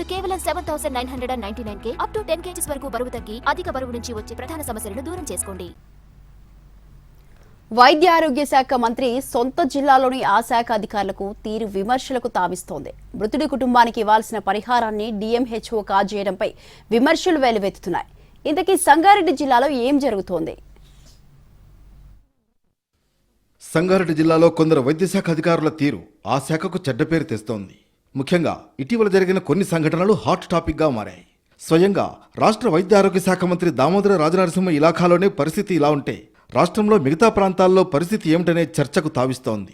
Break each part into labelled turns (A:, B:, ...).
A: కేవలం 7,999 up to 10 kgs వరకు బరువు తగ్గి అధిక బరువు నుంచి వచ్చే ప్రధాన సమస్యలను దూరం చేసుకోండి.
B: వైద్య ఆరోగ్య శాఖ మంత్రి సొంత జిల్లాలోని ఆ శాఖ అధికారులకు తీరు విమర్శలకు తావిస్తోంది. మృతుడి కుటుంబానికి ఇవ్వాల్సిన పరిహారాన్ని DMHO కాజేయడంపై విమర్శలు వెల్లువెత్తుతున్నాయి. ఇంతకీ సంగారెడ్డి జిల్లాలో ఏం జరుగుతోంది?
C: సంగారెడ్డి జిల్లాలో కొందరు వైద్యశాఖ అధికారుల తీరు ఆ శాఖకు చెడ్డ పేరు తెస్తోంది. ముఖ్యంగా ఇటీవల జరిగిన కొన్ని సంఘటనలు హాట్ టాపిక్గా మారాయి. స్వయంగా రాష్ట్ర వైద్య ఆరోగ్య శాఖ మంత్రి దామోదర రాజనరసింహ ఇలాఖాలోనే పరిస్థితి ఇలా ఉంటే రాష్ట్రంలో మిగతా ప్రాంతాల్లో పరిస్థితి ఏమిటనే చర్చకు తావిస్తోంది.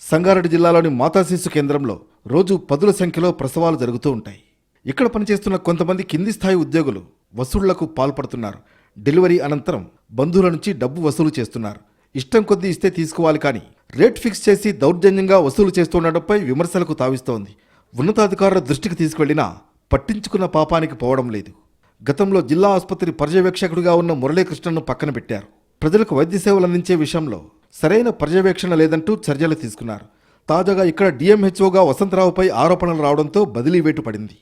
C: సంగారెడ్డి జిల్లాలోని మాతా శిశు కేంద్రంలో రోజు పదుల సంఖ్యలో ప్రసవాలు జరుగుతూ ఉంటాయి. ఇక్కడ పనిచేస్తున్న కొంతమంది కింది స్థాయి ఉద్యోగులు వసూళ్లకు పాల్పడుతున్నారు. డెలివరీ అనంతరం బంధువుల నుంచి డబ్బు వసూలు చేస్తున్నారు. ఇష్టం కొద్దీ ఇస్తే తీసుకోవాలి, కానీ రేట్ ఫిక్స్ చేసి దౌర్జన్యంగా వసూలు చేస్తుండటంపై విమర్శలకు తావిస్తోంది. ఉన్నతాధికారుల దృష్టికి తీసుకువెళ్లినా పట్టించుకున్న పాపానికి పోవడం లేదు. గతంలో జిల్లా ఆసుపత్రి పర్యవేక్షకుడిగా ఉన్న మురళీకృష్ణను పక్కన పెట్టారు. ప్రజలకు వైద్య సేవలు అందించే విషయంలో సరైన పర్యవేక్షణ లేదంటూ చర్యలు తీసుకున్నారు. తాజాగా ఇక్కడ DMHOగా వసంతరావుపై ఆరోపణలు రావడంతో బదిలీ వేటు పడింది.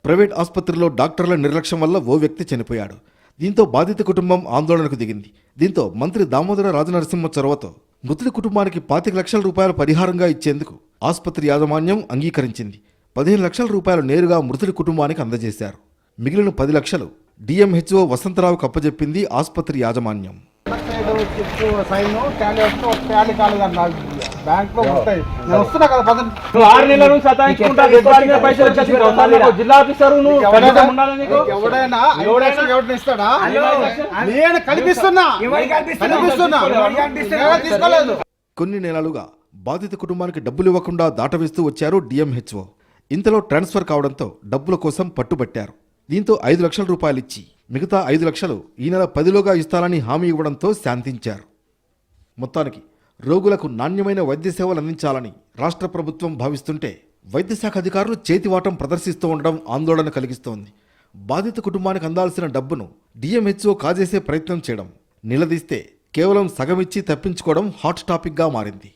C: ప్రైవేట్ ఆసుపత్రిలో డాక్టర్ల నిర్లక్ష్యం వల్ల ఓ వ్యక్తి చనిపోయాడు. దీంతో బాధిత కుటుంబం ఆందోళనకు దిగింది. దీంతో మంత్రి దామోదర రాజనరసింహ చొరవతో మృతుడి కుటుంబానికి 25 లక్షల రూపాయల పరిహారంగా ఇచ్చేందుకు ఆసుపత్రి యాజమాన్యం అంగీకరించింది. 15 లక్షల రూపాయలు నేరుగా మృతుడి కుటుంబానికి అందజేశారు. మిగిలిన 10 లక్షలు DMHO వసంతరావుకు అప్పజెప్పింది ఆసుపత్రి యాజమాన్యం. కొన్ని నెలలుగా బాధిత కుటుంబానికి డబ్బులు ఇవ్వకుండా దాటవేస్తూ వచ్చారు DMHO. ఇంతలో ట్రాన్స్ఫర్ కావడంతో డబ్బుల కోసం పట్టుబట్టారు. దీంతో 5 లక్షల రూపాయలు ఇచ్చి మిగతా 5 లక్షలు ఈ నెల 10లోగా ఇస్తానని హామీ ఇవ్వడంతో శాంతించారు. మొత్తానికి రోగులకు నాణ్యమైన వైద్య సేవలు అందించాలని రాష్ట్ర ప్రభుత్వం భావిస్తుంటే వైద్యశాఖ అధికారులు చేతివాటం ప్రదర్శిస్తూ ఉండడం ఆందోళన కలిగిస్తోంది. బాధిత కుటుంబానికి అందాల్సిన డబ్బును DMHO కాజేసే ప్రయత్నం చేయడం, నిలదీస్తే కేవలం సగమిచ్చి తప్పించుకోవడం హాట్ టాపిక్గా మారింది.